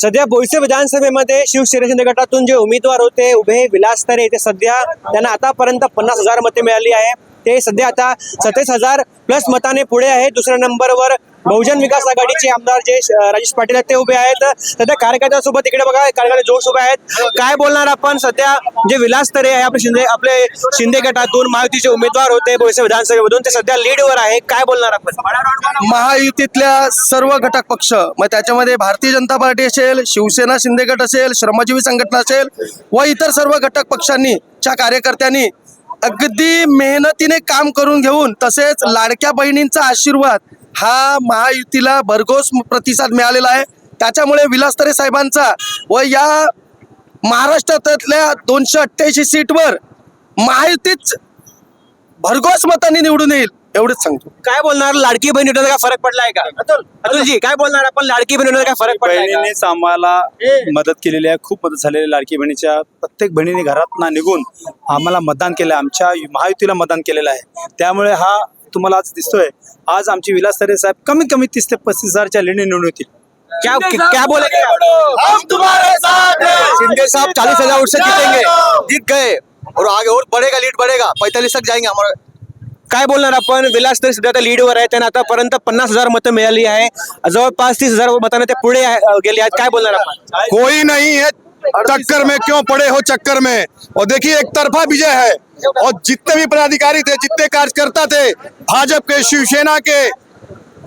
सध्या बोईसर विधानसभेमध्ये शिवसेना शिंदे गटातून जे उमेदवार होते उभे विलास तरे ते सध्या त्यांना आतापर्यंत 50,000 मते मिळाली आहे। ते सध्या आता 27,000 प्लस मताने पुढे आहे। दुसऱ्या नंबरवर बहुजन विकास आघाडीचे आमदार जे राजेश पाटील आहेत ते उभे आहेत। सध्या कार्यकर्त्यांसोबत इकडे बघा कार्यकर्ते जोश उभे आहेत। काय बोलणार आपण सध्या जे विलास तरे आहे आपले शिंदे गटातून महायुतीचे उमेदवार होते बोईसर विधानसभेमधून ते सध्या लीडवर आहे। काय बोलणार आपण? महायुतीतल्या सर्व घटक पक्ष मग त्याच्यामध्ये भारतीय जनता पार्टी असेल, शिवसेना शिंदे गट असेल, श्रमजीवी संघटना असेल व इतर सर्व घटक पक्षांनी च्या कार्यकर्त्यांनी अगदी मेहनतीने काम करून घेऊन तसेच लाडक्या बहिणींचा आशीर्वाद हा महायुतीला भरघोस प्रतिसाद मिळालेला आहे। त्याच्यामुळे विलास तरे साहेबांचा व या महाराष्ट्रातल्या 288 सीटवर महायुतीच भरघोस मतांनी निवडून येईल एवढंच सांगतो। काय बोलणार लाडकी बहीण योजनेचा काय फरक पडलाय का? अतुलजी काय बोलणार आपण लाडकी बहीण योजनेचा काय फरक पडलाय का? बहिणीनेच आम्हाला मदत केलेली आहे, खूप मदत झालेली आहे। लाडकी बहिणीच्या प्रत्येक बहिणीने घरात ना निघून आम्हाला मतदान केलं, आमच्या महायुतीला मतदान केलेलं आहे। त्यामुळे हा तुम्हाला आज दिसतोय, आज आमचे विलास तरे साहेब कमीत कमी 30 ते 35,000च्या लीडने निवडून येतील। क्या बोलेंगे हम तुम्हारे साथ हैं। शिंदे साहब 40,000 वोट से जीतेंगे, जीत गए और आगे और बढ़ेगा, लीड बढ़ेगा, 45 तक जाएंगे हमारा। काय बोलणार आपण? विलास तरे सध्या लीडवर आहे, त्यांना आतापर्यंत 50,000 मतं मिळाली आहे, जवळपास 30,000 मतांनी ते पुढे गेले आहेत। काय बोलणार आपण? कोई नहीं है टक्कर में, क्यों पड़े हो चक्कर में। और देखिए एक तरफा विजय है और जितने भी पदाधिकारी थे, जितने कार्यकर्ता थे, भाजपा के, शिवसेना के,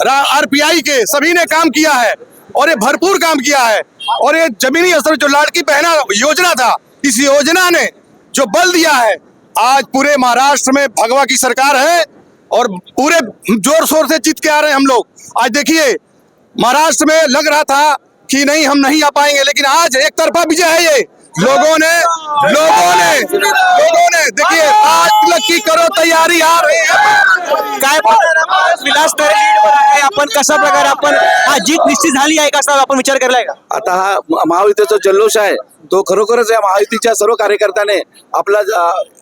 आरपीआई के, सभी ने काम किया है और ये भरपूर काम किया है। और ये जमीनी असर जो लाड़की बहना योजना था, इस योजना ने जो बल दिया है, आज पूरे महाराष्ट्र में भगवा की सरकार है और पूरे जोर शोर से जीत के आ रहे हैं हम लोग। आज देखिए महाराष्ट्र में लग रहा था कि नहीं हम नहीं आ पाएंगे, लेकिन आज एक तरफा विजय है। ये लोगों ने देखिए आज तिलक की करो तैयारी आ रही है। काय बोलणार आपण? विलास तरे लीडवर आहे, आपण कशा प्रकारे आपण हा जीत निश्चित झाली आहे का आपण विचार करलाय का? आता हा महायुतीचा जल्लोष आहे, तो खरोखरच या महायुतीच्या सर्व कार्यकर्त्याने आपला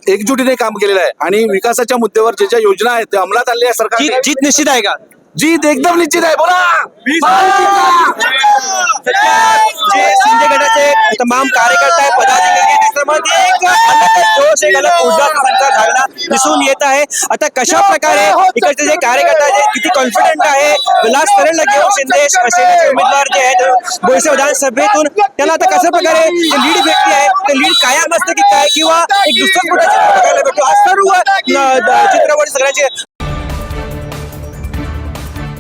एकजुटीने काम केलेलं आहे आणि विकासाच्या मुद्द्यावर ज्या योजना आहेत त्या अंमलात आणल्या सरकार। जीत निश्चित आहे का? जीत एकदम निश्चित आहे। बोला जे शिंदे गटाचे तमाम कार्यकर्ते आहेत, पदाधिकारी आहेत, त्याच्यामध्ये एक अलग जोश, एक अलग ऊर्जाचा संचार झालेला दिसून येत आहे। आता कशा प्रकारे इकडचे जे कार्यकर्ते आहेत किती कॉन्फिडंट आहे विलास तरेला घेऊन शिंदे सेनेचे उमेदवार जे आहेत बोईसर विधानसभेतून, त्याला आता कशा प्रकारे लीड भेटली आहे, ते लीड कायम असते की काय किंवा एक दुसरा कुठे बघायला भेटतो, हा सर्व चित्रपट सगळ्यांचे